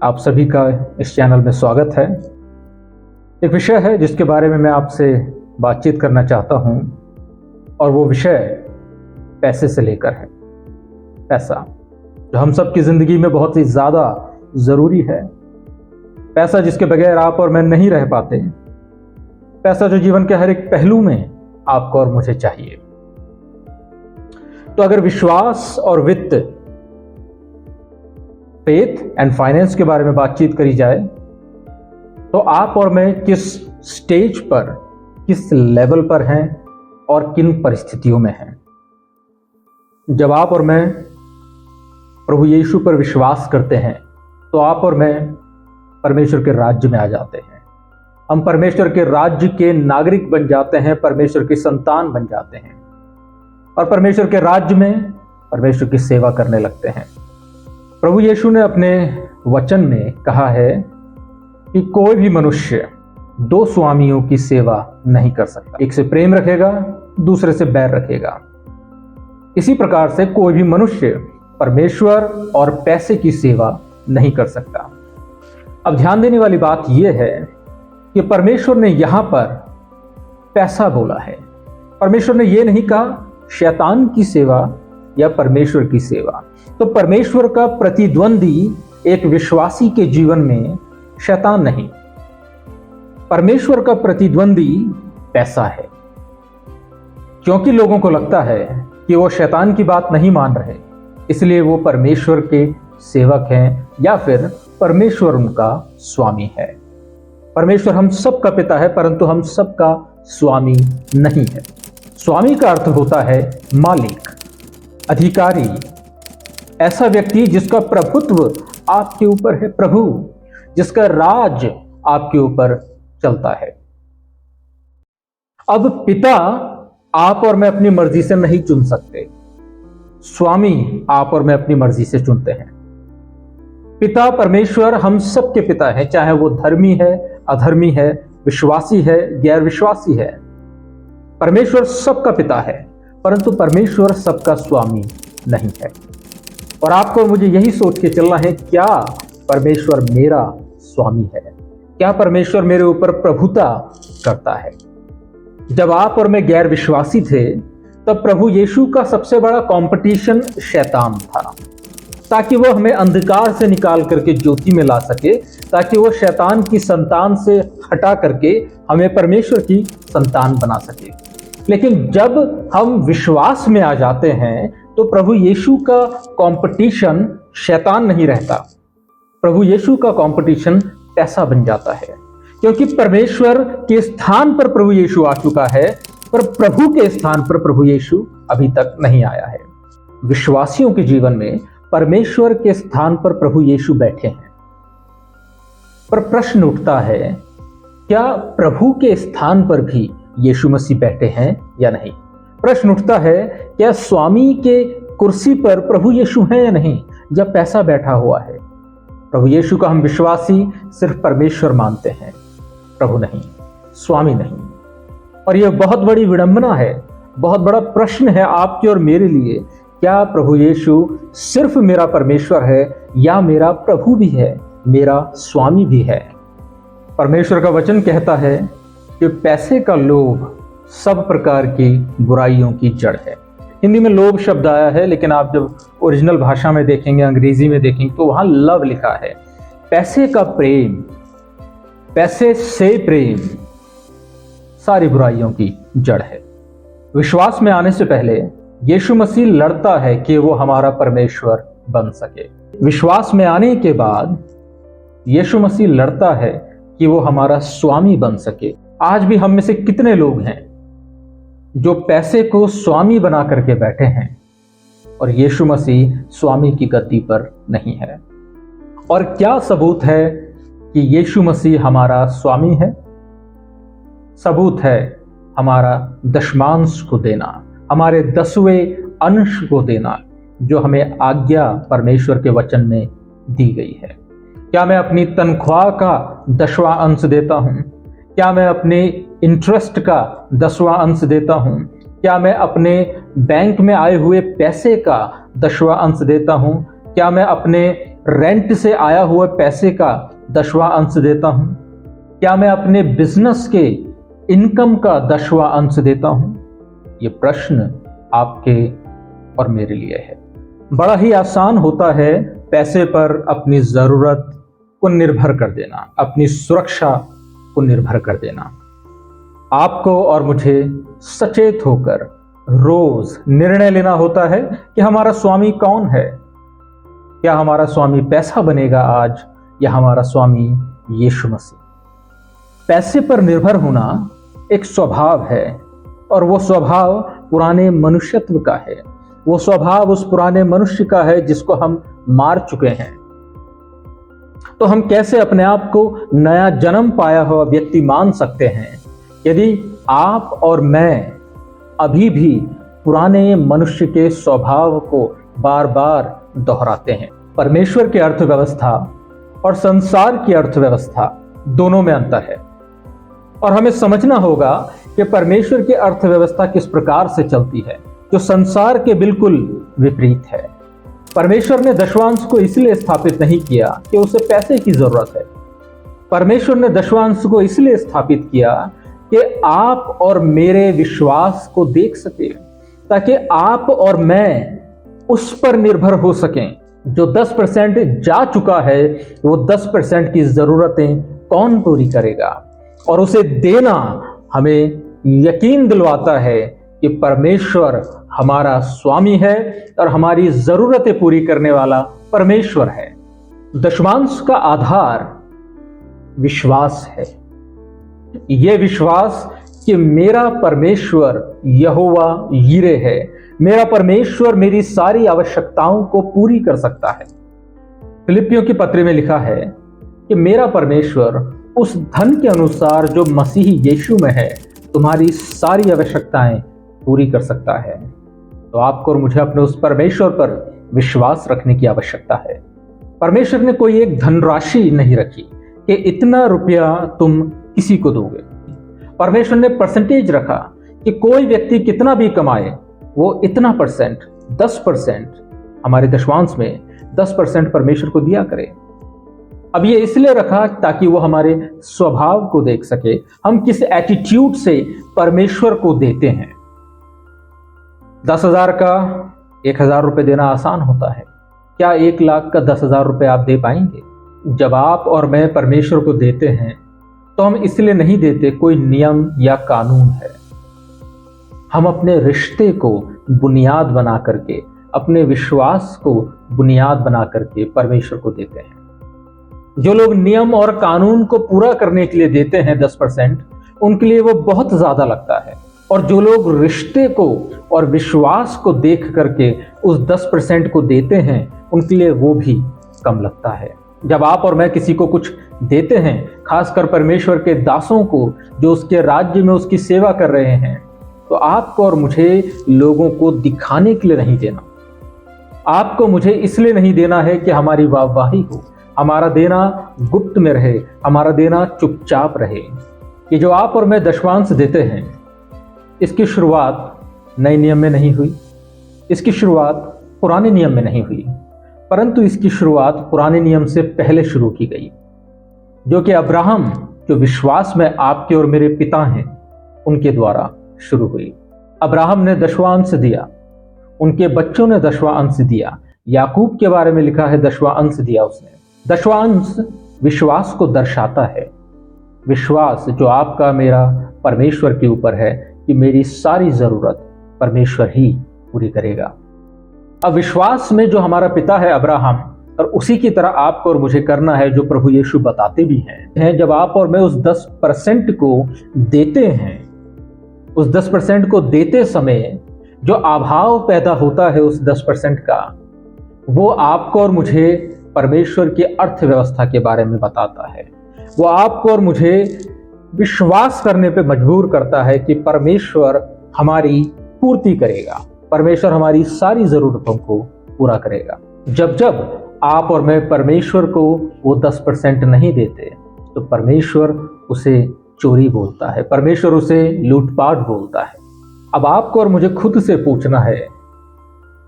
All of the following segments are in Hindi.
आप सभी का इस चैनल में स्वागत है। एक विषय है जिसके बारे में मैं आपसे बातचीत करना चाहता हूं और वो विषय पैसे से लेकर है। पैसा जो हम सब की ज़िंदगी में बहुत ही ज़्यादा ज़रूरी है। पैसा जिसके बगैर आप और मैं नहीं रह पाते। पैसा जो जीवन के हर एक पहलू में आपको और मुझे चाहिए। तो अगर विश्वास और वित्त, फेथ एंड फाइनेंस के बारे में बातचीत करी जाए तो आप और मैं किस स्टेज पर, किस लेवल पर हैं और किन परिस्थितियों में हैं। जब आप और मैं प्रभु यीशु पर विश्वास करते हैं तो आप और मैं परमेश्वर के राज्य में आ जाते हैं। हम परमेश्वर के राज्य के नागरिक बन जाते हैं, परमेश्वर की संतान बन जाते हैं और परमेश्वर के राज्य में परमेश्वर की सेवा करने लगते हैं। प्रभु यीशु ने अपने वचन में कहा है कि कोई भी मनुष्य दो स्वामियों की सेवा नहीं कर सकता। एक से प्रेम रखेगा, दूसरे से बैर रखेगा। इसी प्रकार से कोई भी मनुष्य परमेश्वर और पैसे की सेवा नहीं कर सकता। अब ध्यान देने वाली बात यह है कि परमेश्वर ने यहां पर पैसा बोला है। परमेश्वर ने यह नहीं कहा शैतान की सेवा या परमेश्वर की सेवा। तो परमेश्वर का प्रतिद्वंदी एक विश्वासी के जीवन में शैतान नहीं, परमेश्वर का प्रतिद्वंदी पैसा है। क्योंकि लोगों को लगता है कि वो शैतान की बात नहीं मान रहे, इसलिए वो परमेश्वर के सेवक हैं या फिर परमेश्वर उनका स्वामी है। परमेश्वर हम सब का पिता है, परंतु हम सब का स्वामी नहीं है। स्वामी का अर्थ होता है मालिक, अधिकारी, ऐसा व्यक्ति जिसका प्रभुत्व आपके ऊपर है, प्रभु जिसका राज आपके ऊपर चलता है। अब पिता आप और मैं अपनी मर्जी से नहीं चुन सकते, स्वामी आप और मैं अपनी मर्जी से चुनते हैं। पिता परमेश्वर हम सब के पिता है, चाहे वो धर्मी है, अधर्मी है, विश्वासी है, गैर विश्वासी है। परमेश्वर सबका पिता है, परंतु परमेश्वर सबका स्वामी नहीं है। और आपको मुझे यही सोच के चलना है, क्या परमेश्वर मेरा स्वामी है? क्या परमेश्वर मेरे ऊपर प्रभुता करता है? जब आप और मैं गैर विश्वासी थे तब प्रभु यीशु का सबसे बड़ा कंपटीशन शैतान था, ताकि वो हमें अंधकार से निकाल करके ज्योति में ला सके, ताकि वो शैतान की संतान से हटा करके हमें परमेश्वर की संतान बना सके। लेकिन जब हम विश्वास में आ जाते हैं तो प्रभु यीशु का कंपटीशन शैतान नहीं रहता, प्रभु यीशु का कंपटीशन पैसा बन जाता है। क्योंकि परमेश्वर के स्थान पर प्रभु यीशु आ चुका है, पर प्रभु के स्थान पर प्रभु यीशु अभी तक नहीं आया है। विश्वासियों के जीवन में परमेश्वर के स्थान पर प्रभु यीशु बैठे हैं। पर प्रश्न उठता है, क्या प्रभु के स्थान पर भी यीशु मसीह बैठे हैं या नहीं? प्रश्न उठता है, क्या स्वामी के कुर्सी पर प्रभु यीशु हैं या नहीं, या पैसा बैठा हुआ है? प्रभु यीशु का हम विश्वासी सिर्फ परमेश्वर मानते हैं, प्रभु नहीं, स्वामी नहीं। और यह बहुत बड़ी विडंबना है, बहुत बड़ा प्रश्न है आपके और मेरे लिए। क्या प्रभु यीशु सिर्फ मेरा परमेश्वर है या मेरा प्रभु भी है, मेरा स्वामी भी है? परमेश्वर का वचन कहता है कि पैसे का लोभ सब प्रकार की बुराइयों की जड़ है। हिंदी में लोभ शब्द आया है, लेकिन आप जब ओरिजिनल भाषा में देखेंगे, अंग्रेजी में देखेंगे, तो वहां लव लिखा है। पैसे का प्रेम, पैसे से प्रेम सारी बुराइयों की जड़ है। विश्वास में आने से पहले यीशु मसीह लड़ता है कि वो हमारा परमेश्वर बन सके। विश्वास में आने के बाद यीशु मसीह लड़ता है कि वो हमारा स्वामी बन सके। आज भी हम में से कितने लोग हैं जो पैसे को स्वामी बना करके बैठे हैं और यीशु मसीह स्वामी की गद्दी पर नहीं है? और क्या सबूत है कि यीशु मसीह हमारा स्वामी है? सबूत है हमारा दशमांश को देना, हमारे 10वें अंश को देना, जो हमें आज्ञा परमेश्वर के वचन में दी गई है। क्या मैं अपनी तनख्वाह का 10वां अंश देता हूं? क्या मैं अपने इंटरेस्ट का 10वां अंश देता हूं? क्या मैं अपने बैंक में आए हुए पैसे का 10वां अंश देता हूं? क्या मैं अपने रेंट से आया हुए पैसे का 10वां अंश देता हूं? क्या मैं अपने बिजनेस के इनकम का 10वां अंश देता हूं? ये प्रश्न आपके और मेरे लिए है। बड़ा ही आसान होता है पैसे पर अपनी जरूरत को निर्भर कर देना, अपनी सुरक्षा को निर्भर कर देना। आपको और मुझे सचेत होकर रोज निर्णय लेना होता है कि हमारा स्वामी कौन है। क्या हमारा स्वामी पैसा बनेगा आज, या हमारा स्वामी यीशु मसीह? पैसे पर निर्भर होना एक स्वभाव है, और वो स्वभाव पुराने मनुष्यत्व का है। वो स्वभाव उस पुराने मनुष्य का है जिसको हम मार चुके हैं। तो हम कैसे अपने आप को नया जन्म पाया हुआ व्यक्ति मान सकते हैं यदि आप और मैं अभी भी पुराने मनुष्य के स्वभाव को बार बार दोहराते हैं? परमेश्वर की अर्थव्यवस्था और संसार की अर्थव्यवस्था दोनों में अंतर है, और हमें समझना होगा कि परमेश्वर की अर्थव्यवस्था किस प्रकार से चलती है, जो संसार के बिल्कुल विपरीत है। परमेश्वर ने दशवांश को इसलिए स्थापित नहीं किया कि उसे पैसे की जरूरत है। परमेश्वर ने दशवांश को इसलिए स्थापित किया कि आप और मेरे विश्वास को देख सके, ताकि आप और मैं उस पर निर्भर हो सकें। जो 10% जा चुका है, वो 10% की जरूरतें कौन पूरी करेगा? और उसे देना हमें यकीन दिलवाता है कि परमेश्वर हमारा स्वामी है और हमारी जरूरतें पूरी करने वाला परमेश्वर है। दशमांश का आधार विश्वास है। यह विश्वास कि मेरा परमेश्वर यहोवा यीरे है, मेरा परमेश्वर मेरी सारी आवश्यकताओं को पूरी कर सकता है। फिलिपियों की पत्री में लिखा है कि मेरा परमेश्वर उस धन के अनुसार जो मसीह यीशु में है तुम्हारी सारी आवश्यकताएं पूरी कर सकता है। तो आपको और मुझे अपने उस परमेश्वर पर विश्वास रखने की आवश्यकता है। परमेश्वर ने कोई एक धनराशि नहीं रखी कि इतना रुपया तुम किसी को दोगे। परमेश्वर ने परसेंटेज रखा कि कोई व्यक्ति कितना भी कमाए वो इतना परसेंट, 10% हमारे दशवांश में 10% परमेश्वर को दिया करे। अब ये इसलिए रखा ताकि वो हमारे स्वभाव को देख सके, हम किस एटीट्यूड से परमेश्वर को देते हैं। 10,000 का 1,000 रुपए देना आसान होता है, क्या 1 लाख का 10,000 रुपए आप दे पाएंगे? जब आप और मैं परमेश्वर को देते हैं तो हम इसलिए नहीं देते कोई नियम या कानून है। हम अपने रिश्ते को बुनियाद बना करके, अपने विश्वास को बुनियाद बना करके परमेश्वर को देते हैं। जो लोग नियम और कानून को पूरा करने के लिए देते हैं 10%, उनके लिए वो बहुत ज्यादा लगता है, और जो लोग रिश्ते को और विश्वास को देख करके उस 10% को देते हैं उनके लिए वो भी कम लगता है। जब आप और मैं किसी को कुछ देते हैं, खासकर परमेश्वर के दासों को जो उसके राज्य में उसकी सेवा कर रहे हैं, तो आपको और मुझे लोगों को दिखाने के लिए नहीं देना। आपको मुझे इसलिए नहीं देना है कि हमारी वाहवाही हो, हमारा देना गुप्त में रहे, हमारा देना चुपचाप रहे। ये जो आप और मैं दशवांश देते हैं, इसकी शुरुआत नए नियम में नहीं हुई, इसकी शुरुआत पुराने नियम में नहीं हुई, परंतु इसकी शुरुआत पुराने नियम से पहले शुरू की गई, जो कि अब्राहम, जो विश्वास में आपके और मेरे पिता हैं, उनके द्वारा शुरू हुई। अब्राहम ने दशवां अंश दिया, उनके बच्चों ने दशवां अंश दिया। याकूब के बारे में लिखा है दशवां अंश दिया उसने। दशवां अंश विश्वास को दर्शाता है। विश्वास जो आपका मेरा परमेश्वर के ऊपर है कि मेरी सारी जरूरत परमेश्वर ही पूरी करेगा। अब विश्वास में जो हमारा पिता है अब्राहम, और उसी की तरह आपको और मुझे करना है जो प्रभु यीशु बताते भी हैं। जब आप और मैं उस 10% को देते हैं, उस 10% को देते समय जो अभाव पैदा होता है उस 10% का, वो आपको और मुझे परमेश्वर की अर्थव्यवस्था के बारे में बताता है। वो आपको और मुझे विश्वास करने पे मजबूर करता है कि परमेश्वर हमारी पूर्ति करेगा, परमेश्वर हमारी सारी जरूरतों को पूरा करेगा। जब जब आप और मैं परमेश्वर को वो 10% नहीं देते, तो परमेश्वर उसे चोरी बोलता है, परमेश्वर उसे लूटपाट बोलता है। अब आपको और मुझे खुद से पूछना है,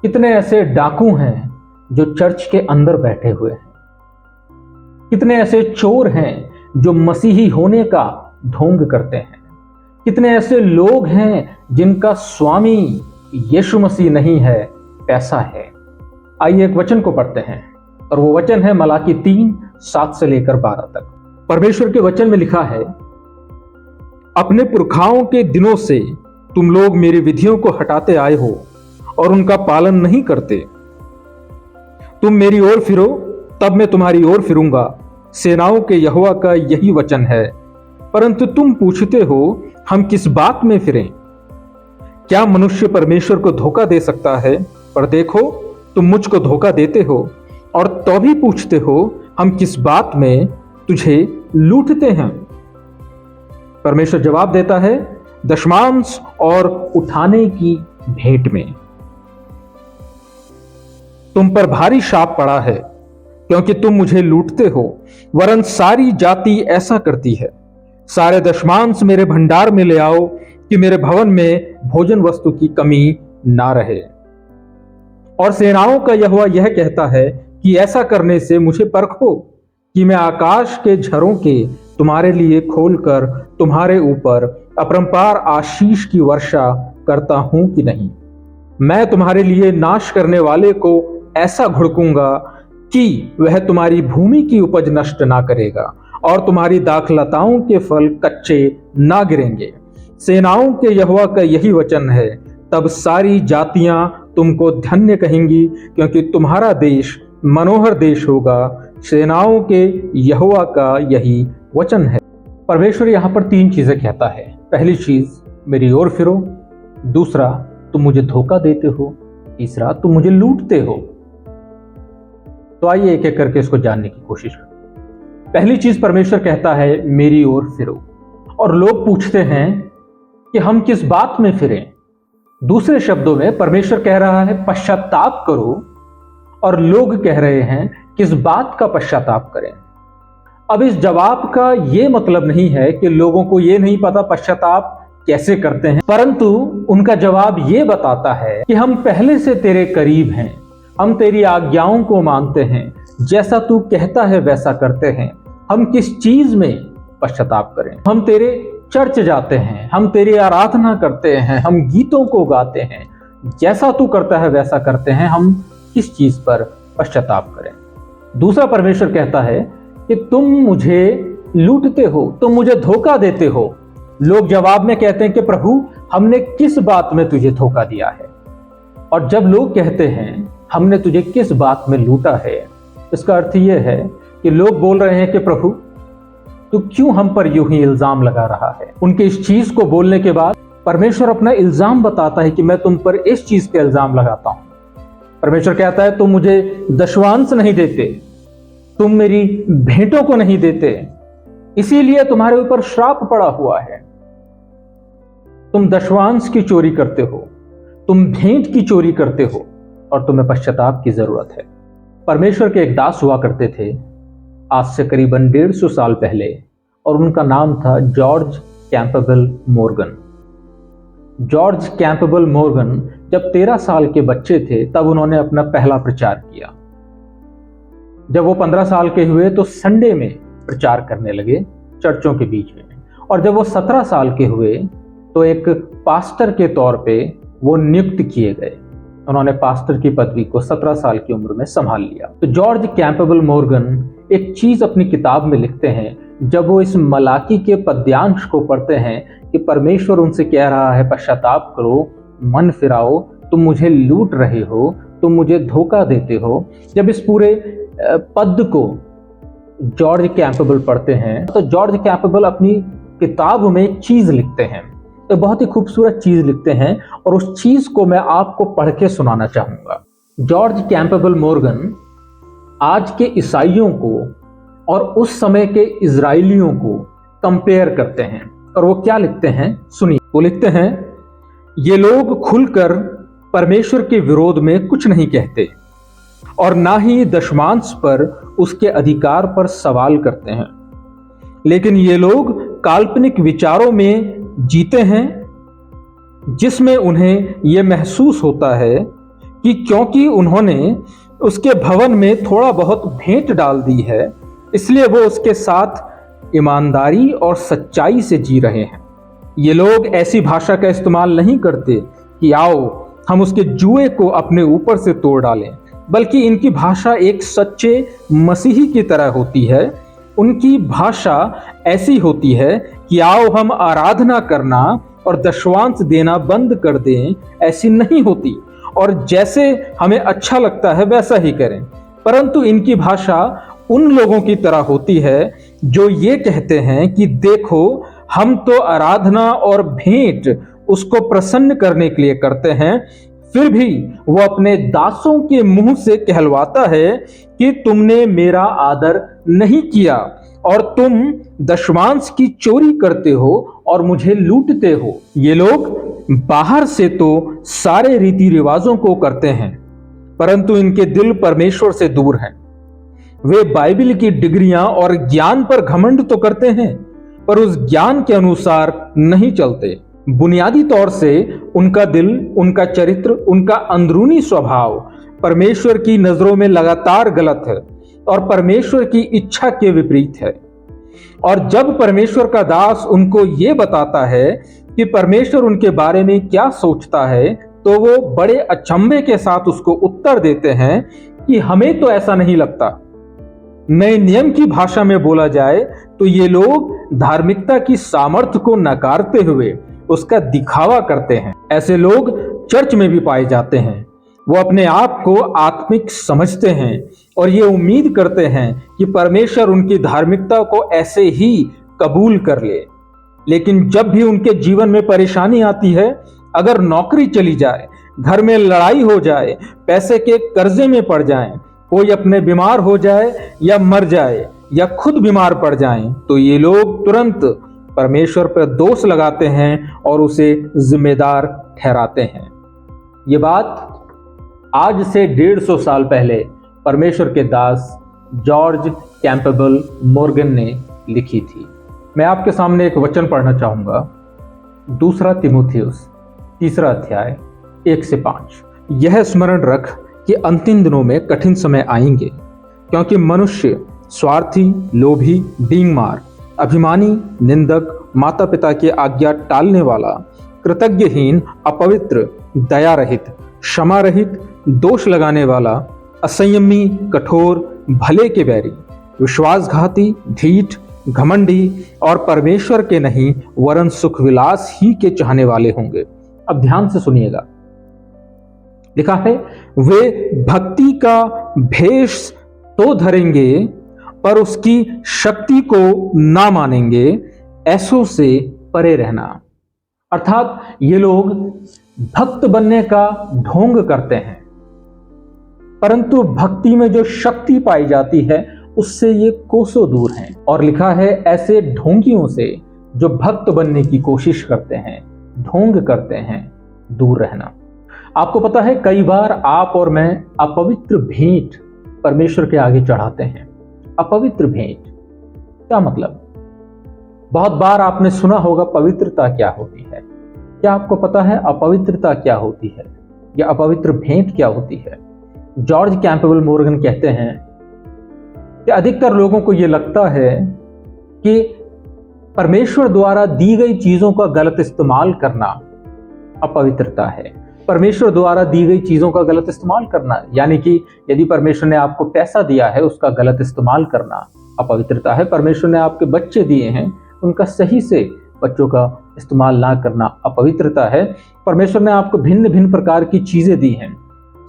कितने ऐसे डाकू हैं जो चर्च के अंदर बैठे हुए हैं, कितने ऐसे चोर हैं जो मसीही होने का ढोंग करते हैं, कितने ऐसे लोग हैं जिनका स्वामी यीशु मसीह नहीं है, पैसा है। आइए एक वचन को पढ़ते हैं, और वो वचन है मलाकी 3:7 से लेकर 12 तक। परमेश्वर के वचन में लिखा है, अपने पुरखाओं के दिनों से तुम लोग मेरी विधियों को हटाते आए हो और उनका पालन नहीं करते। तुम मेरी ओर फिरो, तब मैं तुम्हारी ओर फिरूंगा, सेनाओं के यहोवा का यही वचन है। परंतु तुम पूछते हो, हम किस बात में फिरें? क्या मनुष्य परमेश्वर को धोखा दे सकता है? पर देखो, तुम मुझको धोखा देते हो और तो भी पूछते हो, हम किस बात में तुझे लूटते हैं? परमेश्वर जवाब देता है, दशमांश और उठाने की भेंट में तुम पर भारी शाप पड़ा है, क्योंकि तुम मुझे लूटते हो। वरन सारी जाति ऐसा करती है। सारे दशमांश मेरे भंडार में ले आओ, कि मेरे भवन में भोजन वस्तु की कमी ना रहे। और सेनाओं का यहोवा यह कहता है कि ऐसा करने से मुझे परखो कि मैं आकाश के झरों के तुम्हारे लिए खोलकर तुम्हारे ऊपर अपरंपार आशीष की वर्षा करता हूं कि नहीं। मैं तुम्हारे लिए नाश करने वाले को ऐसा घुड़कूंगा कि वह तुम्हारी भूमि की उपज नष्ट ना करेगा, और तुम्हारी दाखलताओं के फल कच्चे ना गिरेंगे। सेनाओं के यहोवा का यही वचन है। तब सारी जातियां तुमको धन्य कहेंगी, क्योंकि तुम्हारा देश मनोहर देश होगा। सेनाओं के यहोवा का यही वचन है। परमेश्वर यहां पर 3 चीजें कहता है। पहली चीज, मेरी ओर फिरो। दूसरा, तुम मुझे धोखा देते हो। तीसरा, तुम मुझे लूटते हो। तो आइए एक एक करके इसको जानने की कोशिश करें। पहली चीज परमेश्वर कहता है, मेरी ओर फिरो। और लोग पूछते हैं कि हम किस बात में फिरें। दूसरे शब्दों में परमेश्वर कह रहा है, पश्चाताप करो, और लोग कह रहे हैं किस बात का पश्चाताप करें। अब इस जवाब का यह मतलब नहीं है कि लोगों को यह नहीं पता पश्चाताप कैसे करते हैं, परंतु उनका जवाब यह बताता है कि हम पहले से तेरे करीब हैं, हम तेरी आज्ञाओं को मानते हैं, जैसा तू कहता है वैसा करते हैं। हम किस चीज में पश्चाताप करें? हम तेरे चर्च जाते हैं, हम तेरी आराधना करते हैं, हम गीतों को गाते हैं, जैसा तू करता है वैसा करते हैं। हम किस चीज पर पश्चाताप करें? दूसरा, परमेश्वर कहता है कि तुम मुझे लूटते हो, तुम मुझे धोखा देते हो। लोग जवाब में कहते हैं कि प्रभु, हमने किस बात में तुझे धोखा दिया है? और जब लोग कहते हैं हमने तुझे किस बात में लूटा है, इसका अर्थ यह है कि लोग बोल रहे हैं कि प्रभु, तू क्यों हम पर यूं ही इल्जाम लगा रहा है? उनके इस चीज को बोलने के बाद परमेश्वर अपना इल्जाम बताता है कि मैं तुम पर इस चीज के इल्जाम लगाता हूं। परमेश्वर कहता है, तुम मुझे दशवांश नहीं देते, तुम मेरी भेंटों को नहीं देते, इसीलिए तुम्हारे ऊपर श्राप पड़ा हुआ है। तुम दशवांश की चोरी करते हो, तुम भेंट की चोरी करते हो, और तुम्हें पश्चाताप की जरूरत है। परमेश्वर के एक दास हुआ करते थे आज से करीबन 150 साल पहले, और उनका नाम था George Campbell Morgan. George Campbell Morgan जब 13 साल के बच्चे थे तब उन्होंने अपना पहला प्रचार किया। जब वो 15 साल के हुए तो संडे में प्रचार करने लगे चर्चों के बीच में, और जब वो 17 साल के हुए तो एक पास्टर के तौर पे वो नियुक्त किए गए। उन्होंने पास्टर की पदवी को 17 साल की उम्र में संभाल लिया। तो जॉर्ज कैंपबेल मॉर्गन एक चीज अपनी किताब में लिखते हैं, जब वो इस मलाकी के पद्यांश को पढ़ते हैं कि परमेश्वर उनसे कह रहा है, पश्चाताप करो, मन फिराओ, तुम मुझे लूट रहे हो, तुम मुझे धोखा देते हो। जब इस पूरे पद को जॉर्ज कैंपबेल पढ़ते हैं तो जॉर्ज कैंपबेल अपनी किताब में एक चीज लिखते हैं, तो बहुत ही खूबसूरत चीज लिखते हैं, और उस चीज को मैं आपको पढ़ के सुनाना चाहूंगा। जॉर्ज कैंपबेल मॉर्गन आज के ईसाइयों को और उस समय के इजराइलियों को कंपेयर करते हैं, और वो क्या लिखते हैं सुनिए। वो लिखते हैं, ये लोग खुलकर परमेश्वर के विरोध में कुछ नहीं कहते और ना ही दशमांश पर उसके अधिकार पर सवाल करते हैं, लेकिन ये लोग काल्पनिक विचारों में जीते हैं, जिसमें उन्हें यह महसूस होता है कि क्योंकि उन्होंने उसके भवन में थोड़ा बहुत भेंट डाल दी है, इसलिए वो उसके साथ ईमानदारी और सच्चाई से जी रहे हैं। ये लोग ऐसी भाषा का इस्तेमाल नहीं करते कि आओ हम उसके जुए को अपने ऊपर से तोड़ डालें, बल्कि इनकी भाषा एक सच्चे मसीही की तरह होती है। उनकी भाषा ऐसी होती है कि आओ हम आराधना करना और दशवांश देना बंद कर दें, ऐसी नहीं होती, और जैसे हमें अच्छा लगता है वैसा ही करें। परंतु इनकी भाषा उन लोगों की तरह होती है जो ये कहते हैं कि देखो हम तो आराधना और भेंट उसको प्रसन्न करने के लिए करते हैं, फिर भी वो अपने दासों के मुंह से कहलवाता है कि तुमने मेरा आदर नहीं किया और तुम दशमांश की चोरी करते हो और मुझे लूटते हो। ये लोग बाहर से तो सारे रीति रिवाजों को करते हैं, परंतु इनके दिल परमेश्वर से दूर हैं। वे बाइबल की डिग्रियां और ज्ञान पर घमंड तो करते हैं, पर उस ज्ञान के अनुसार नहीं चलते। बुनियादी तौर से उनका दिल, उनका चरित्र, उनका अंदरूनी स्वभाव परमेश्वर की नजरों में लगातार गलत है और परमेश्वर की इच्छा के विपरीत है। और जब परमेश्वर का दास उनको ये बताता है कि परमेश्वर उनके बारे में क्या सोचता है, तो वो बड़े अचंभे के साथ उसको उत्तर देते हैं कि हमें तो ऐसा नहीं लगता। नए नियम की भाषा में बोला जाए तो ये लोग धार्मिकता की सामर्थ्य को नकारते हुए उसका दिखावा करते हैं। ऐसे लोग चर्च में भी पाए जाते हैं। वो अपने आप को आत्मिक समझते हैं और ये उम्मीद करते हैं कि परमेश्वर उनकी धार्मिकता को ऐसे ही कबूल कर ले। लेकिन जब भी उनके जीवन में परेशानी आती है, अगर नौकरी चली जाए, घर में लड़ाई हो जाए, पैसे के कर्जे में पड़ जाएं, कोई अपने बीमार हो जाए या मर जाए या खुद बीमार पड़ जाएं, तो ये लोग तुरंत परमेश्वर पर दोष लगाते हैं और उसे जिम्मेदार ठहराते हैं। ये बात आज से 150 साल पहले परमेश्वर के दास जॉर्ज कैंपबेल मोर्गन ने लिखी थी। मैं आपके सामने एक वचन पढ़ना चाहूंगा, 2 तीमुथियुस 3 अध्याय 1 से 5। यह स्मरण रख कि अंतिम दिनों में कठिन समय आएंगे, क्योंकि मनुष्य स्वार्थी, लोभी, डींगमार, अभिमानी, निंदक, माता पिता की आज्ञा टालने वाला, कृतज्ञहीन, अपवित्र, दया रहित, क्षमा रहित, दोष लगाने वाला, असंयमी, कठोर, भले के बैरी, विश्वासघाती, ढीठ, घमंडी और परमेश्वर के नहीं वरन सुख विलास ही के चाहने वाले होंगे। अब ध्यान से सुनिएगा, लिखा है वे भक्ति का भेष तो धरेंगे पर उसकी शक्ति को ना मानेंगे, ऐसों से परे रहना। अर्थात ये लोग भक्त बनने का ढोंग करते हैं, परंतु भक्ति में जो शक्ति पाई जाती है उससे ये कोसों दूर हैं। और लिखा है ऐसे ढोंगियों से जो भक्त बनने की कोशिश करते हैं, ढोंग करते हैं, दूर रहना। आपको पता है कई बार आप और मैं अपवित्र भेंट परमेश्वर के आगे चढ़ाते हैं। अपवित्र भेंट क्या मतलब? बहुत बार आपने सुना होगा पवित्रता क्या होती है। क्या आपको पता है अपवित्रता क्या होती है या अपवित्र भेंट क्या होती है? जॉर्ज कैंपबेल मोर्गन कहते हैं कि अधिकतर लोगों को यह लगता है कि परमेश्वर द्वारा दी गई चीजों का गलत इस्तेमाल करना अपवित्रता है। परमेश्वर द्वारा दी गई चीजों का गलत इस्तेमाल करना, यानी कि यदि परमेश्वर ने आपको पैसा दिया है उसका गलत इस्तेमाल करना अपवित्रता है। परमेश्वर ने आपके बच्चे दिए हैं, उनका सही से बच्चों का इस्तेमाल ना करना अपवित्रता है। परमेश्वर ने आपको भिन्न भिन्न प्रकार की चीजें दी हैं,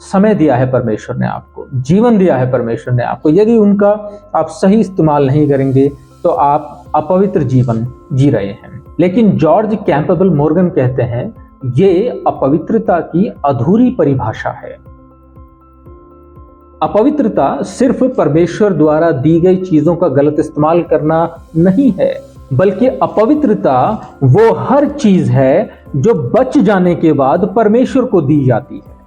समय दिया है परमेश्वर ने आपको, जीवन दिया है परमेश्वर ने आपको, यदि उनका आप सही इस्तेमाल नहीं करेंगे तो आप अपवित्र जीवन जी रहे हैं। लेकिन जॉर्ज कैंपबेल मोर्गन कहते हैं ये अपवित्रता की अधूरी परिभाषा है। अपवित्रता सिर्फ परमेश्वर द्वारा दी गई चीजों का गलत इस्तेमाल करना नहीं है, बल्कि अपवित्रता वो हर चीज है जो बच जाने के बाद परमेश्वर को दी जाती है।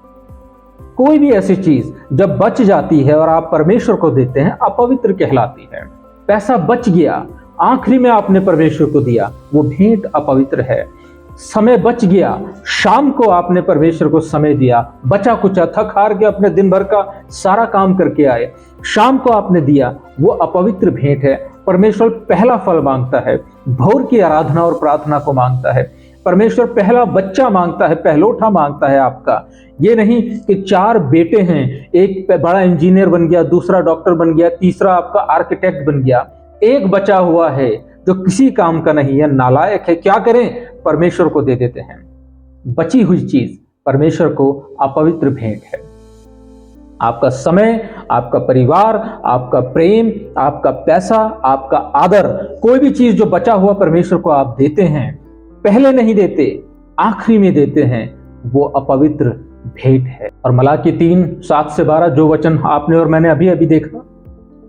कोई भी ऐसी चीज जब बच जाती है और आप परमेश्वर को देते हैं, अपवित्र कहलाती है। पैसा बच गया, आखिरी में आपने परमेश्वर को दिया, वो भेंट अपवित्र है। समय बच गया, शाम को आपने परमेश्वर को समय दिया, बचा कुचा थक हार के अपने दिन भर का सारा काम करके आए, शाम को आपने दिया, वो अपवित्र भेंट है। परमेश्वर पहला फल मांगता है, भोर की आराधना और प्रार्थना को मांगता है। परमेश्वर पहला बच्चा मांगता है, पहलोठा मांगता है आपका। ये नहीं कि 4 बेटे हैं, एक बड़ा इंजीनियर बन गया, दूसरा डॉक्टर बन गया, तीसरा आपका आर्किटेक्ट बन गया, एक बचा हुआ है जो किसी काम का नहीं है, नालायक है। क्या करें? परमेश्वर को दे देते हैं। बची हुई चीज परमेश्वर को अपवित्र भेंट है। आपका समय, आपका परिवार, आपका प्रेम, आपका पैसा, आपका आदर, कोई भी चीज जो बचा हुआ परमेश्वर को आप देते हैं, पहले नहीं देते, आखिरी में देते हैं, वो अपवित्र भेंट है। और मलाकी 3:7-12 जो वचन आपने और मैंने अभी अभी देखा,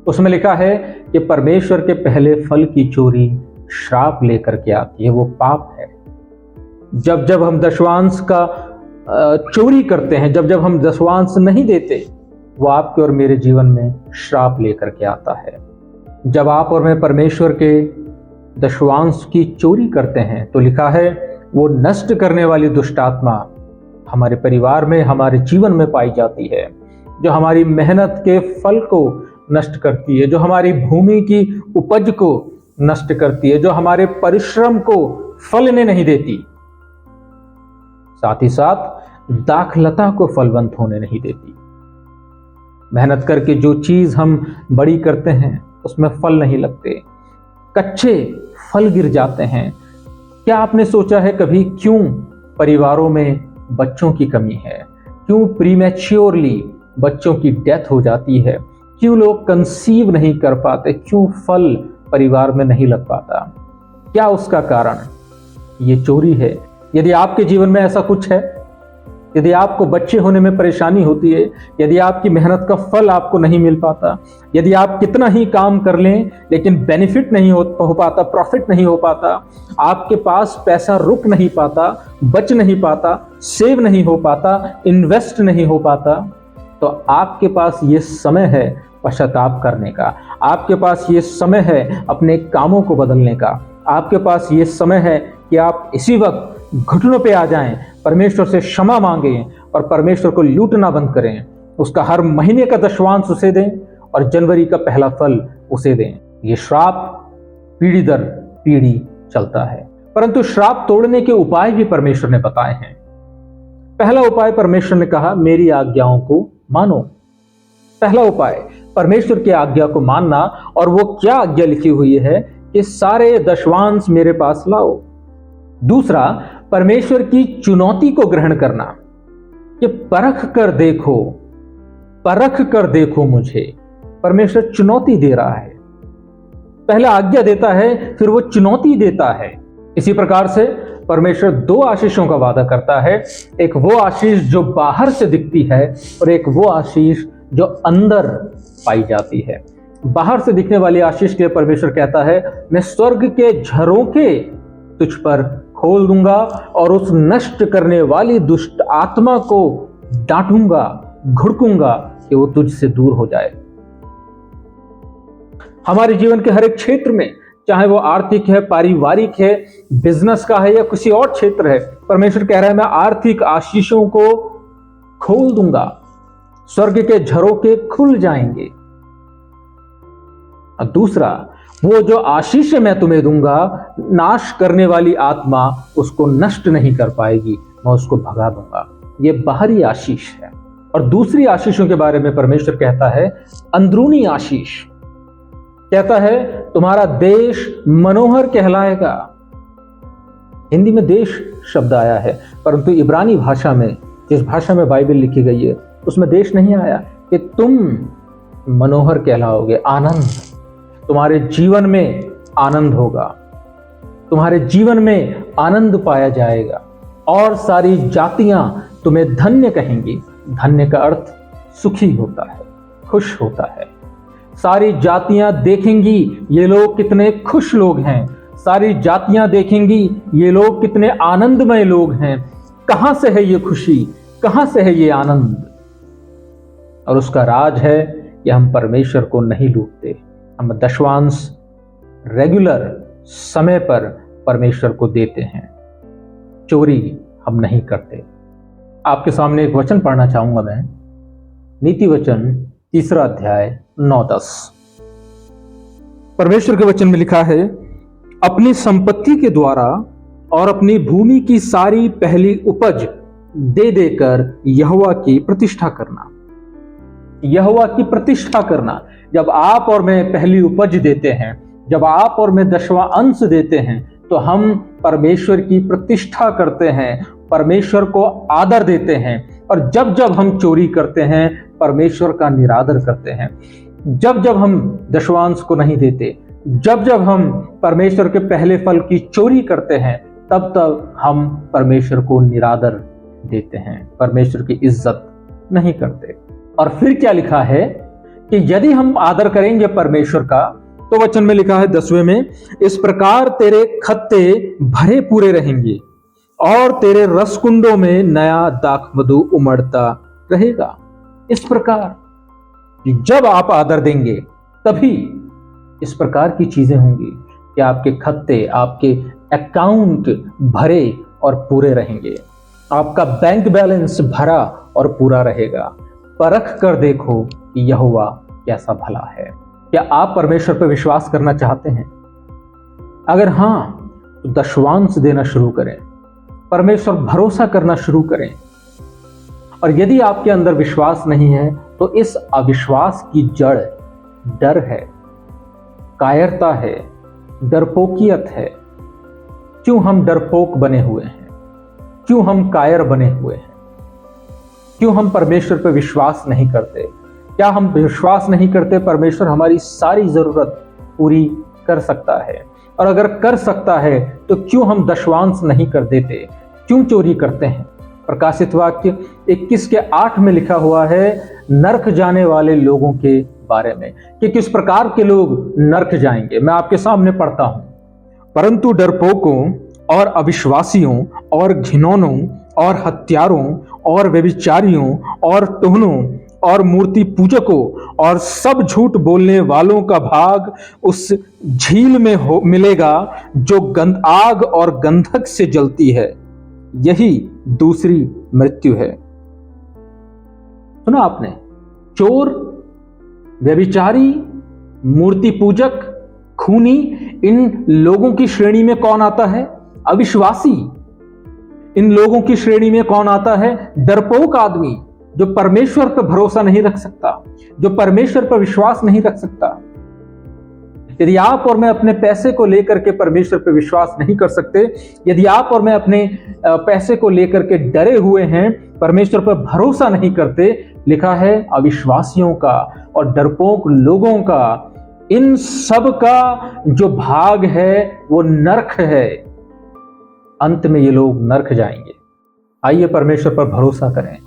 उसमें लिखा है कि परमेश्वर के पहले फल की चोरी श्राप लेकर के आती है, वो पाप है। जब जब हम दशवांश का चोरी करते हैं, जब जब हम दशवांश नहीं देते, वो आपके और मेरे जीवन में श्राप लेकर के आता है। जब आप और मैं परमेश्वर के दशवांश की चोरी करते हैं, तो लिखा है वो नष्ट करने वाली दुष्ट आत्मा हमारे परिवार में, हमारे जीवन में पाई जाती है, जो हमारी मेहनत के फल को नष्ट करती है, जो हमारी भूमि की उपज को नष्ट करती है, जो हमारे परिश्रम को फलने नहीं देती, साथ ही साथ दाखलता को फलवंत होने नहीं देती। मेहनत करके जो चीज हम बड़ी करते हैं उसमें फल नहीं लगते, कच्चे फल गिर जाते हैं। क्या आपने सोचा है कभी क्यों परिवारों में बच्चों की कमी है? क्यों प्रीमैच्योरली बच्चों की डेथ हो जाती है? क्यों लोग कंसीव नहीं कर पाते? क्यों फल परिवार में नहीं लग पाता? क्या उसका कारण? ये चोरी है। यदि आपके जीवन में ऐसा कुछ है, यदि आपको बच्चे होने में परेशानी होती है, यदि आपकी मेहनत का फल आपको नहीं मिल पाता, यदि आप कितना ही काम कर लें लेकिन बेनिफिट नहीं हो पाता, प्रॉफिट नहीं हो पाता, आपके पास पैसा रुक नहीं पाता, बच नहीं पाता, सेव नहीं हो पाता, इन्वेस्ट नहीं हो पाता, तो आपके पास ये समय है पश्चाताप करने का। आपके पास ये समय है अपने कामों को बदलने का। आपके पास ये समय है कि आप इसी वक्त घुटनों पे आ जाएं, परमेश्वर से क्षमा मांगें और परमेश्वर को लूटना बंद करें। उसका हर महीने का दशवांश उसे दें और जनवरी का पहला फल उसे दें। ये श्राप पीढ़ी दर पीढ़ी चलता है, परंतु श्राप तोड़ने के उपाय भी परमेश्वर ने बताए हैं। पहला उपाय परमेश्वर ने कहा, मेरी आज्ञाओं को मानो। पहला उपाय परमेश्वर की आज्ञा को मानना। और वो क्या आज्ञा लिखी हुई है कि सारे दशवांश मेरे पास लाओ। दूसरा, परमेश्वर की चुनौती को ग्रहण करना कि परख कर देखो मुझे। परमेश्वर चुनौती दे रहा है, पहला आज्ञा देता है, फिर वो चुनौती देता है। इसी प्रकार से परमेश्वर 2 आशीषों का वादा करता है, एक वो आशीष जो बाहर से दिखती है और एक वो आशीष जो अंदर पाई जाती है। बाहर से दिखने वाली आशीष के परमेश्वर कहता है, मैं स्वर्ग के झरोखे तुझ पर खोल दूंगा और उस नष्ट करने वाली दुष्ट आत्मा को डांटूंगा, घुड़कूंगा कि वो तुझसे दूर हो जाए। हमारे जीवन के हर एक क्षेत्र में, चाहे वो आर्थिक है, पारिवारिक है, बिजनेस का है या किसी और क्षेत्र है, परमेश्वर कह रहा है मैं आर्थिक आशीषों को खोल दूंगा, स्वर्ग के झरोखे खुल जाएंगे। और दूसरा, वो जो आशीष मैं तुम्हें दूंगा, नाश करने वाली आत्मा उसको नष्ट नहीं कर पाएगी, मैं उसको भगा दूंगा। ये बाहरी आशीष है। और दूसरी आशीषों के बारे में परमेश्वर कहता है, अंदरूनी आशीष कहता है तुम्हारा देश मनोहर कहलाएगा। हिंदी में देश शब्द आया है, परंतु इब्रानी भाषा में, जिस भाषा में बाइबल लिखी गई है, उसमें देश नहीं आया। कि तुम मनोहर कहलाओगे, आनंद, तुम्हारे जीवन में आनंद होगा, तुम्हारे जीवन में आनंद पाया जाएगा और सारी जातियां तुम्हें धन्य कहेंगी। धन्य का अर्थ सुखी होता है, खुश होता है। सारी जातियां देखेंगी ये लोग कितने खुश लोग हैं, सारी जातियां देखेंगी ये लोग कितने आनंदमय लोग हैं। कहां से है ये खुशी, कहां से है ये आनंद? और उसका राज है कि हम परमेश्वर को नहीं लूटते, हम दशवांश रेगुलर समय पर परमेश्वर को देते हैं। चोरी हम नहीं करते। आपके सामने एक वचन पढ़ना चाहूंगा मैं, नीति वचन 3 अध्याय 9-10। परमेश्वर के वचन में लिखा है, अपनी संपत्ति के द्वारा और अपनी भूमि की सारी पहली उपज दे देकर यहोवा की प्रतिष्ठा करना। यहोवा की प्रतिष्ठा करना। जब आप और मैं पहली उपज देते हैं, जब आप और मैं 10वां अंश देते हैं, तो हम परमेश्वर की प्रतिष्ठा करते हैं, परमेश्वर को आदर देते हैं। और जब जब हम चोरी करते हैं, परमेश्वर का निरादर करते हैं। जब जब हम 10वां अंश को नहीं देते, जब जब हम परमेश्वर के पहले फल की चोरी करते हैं, तब तब हम परमेश्वर को निरादर देते हैं, परमेश्वर की इज्जत नहीं करते। और फिर क्या लिखा है कि यदि हम आदर करेंगे परमेश्वर का, तो वचन में लिखा है 10वें में, इस प्रकार तेरे खत्ते भरे पूरे रहेंगे और तेरे रसकुंडों में नया दाखमधु उमड़ता रहेगा। इस प्रकार जब आप आदर देंगे, तभी इस प्रकार की चीजें होंगी कि आपके खत्ते, आपके अकाउंट भरे और पूरे रहेंगे, आपका बैंक बैलेंस भरा और पूरा रहेगा। परख कर देखो कि यहोवा कैसा भला है। क्या आप परमेश्वर पर विश्वास करना चाहते हैं? अगर हां, तो 10वां देना शुरू करें, परमेश्वर भरोसा करना शुरू करें। और यदि आपके अंदर विश्वास नहीं है, तो इस अविश्वास की जड़ डर है, कायरता है, डरपोकियत है। क्यों हम डरपोक बने हुए हैं? क्यों हम कायर बने हुए हैं? क्यों हम परमेश्वर पर विश्वास नहीं करते? क्या हम विश्वास नहीं करते परमेश्वर हमारी सारी जरूरत पूरी कर सकता है? और अगर कर सकता है, तो क्यों हम 10वां नहीं कर देते? क्यों चोरी करते हैं? प्रकाशित वाक्य 21:8 में लिखा हुआ है नरक जाने वाले लोगों के बारे में, कि किस प्रकार के लोग नरक जाएंगे। मैं आपके सामने पढ़ता हूं, परंतु डरपोकों और अविश्वासियों और घिनौनों और हत्यारों और व्यभिचारियों और टोहनों और मूर्ति पूजकों और सब झूठ बोलने वालों का भाग उस झील में मिलेगा जो आग और गंधक से जलती है। यही दूसरी मृत्यु है। सुना आपने? चोर, व्यभिचारी, मूर्ति पूजक, खूनी, इन लोगों की श्रेणी में कौन आता है? अविश्वासी। इन लोगों की श्रेणी में कौन आता है? डरपोक आदमी, जो परमेश्वर पर भरोसा नहीं रख सकता, जो परमेश्वर पर विश्वास नहीं रख सकता। यदि आप और मैं अपने पैसे को लेकर के परमेश्वर पर विश्वास नहीं कर सकते, यदि आप और मैं अपने पैसे को लेकर के डरे हुए हैं, परमेश्वर पर भरोसा नहीं करते, लिखा है अविश्वासियों का और डरपोक लोगों का, इन सब का जो भाग है वो नरक है। अंत में ये लोग नरक जाएंगे। आइए परमेश्वर पर भरोसा करें,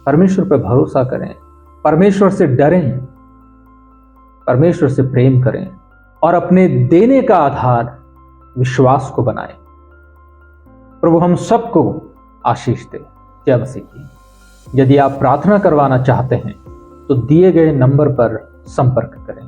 परमेश्वर पर भरोसा करें, परमेश्वर से डरें, परमेश्वर से प्रेम करें और अपने देने का आधार विश्वास को बनाएं। प्रभु हम सबको आशीष दे। जय मसीह की। यदि आप प्रार्थना करवाना चाहते हैं, तो दिए गए नंबर पर संपर्क करें।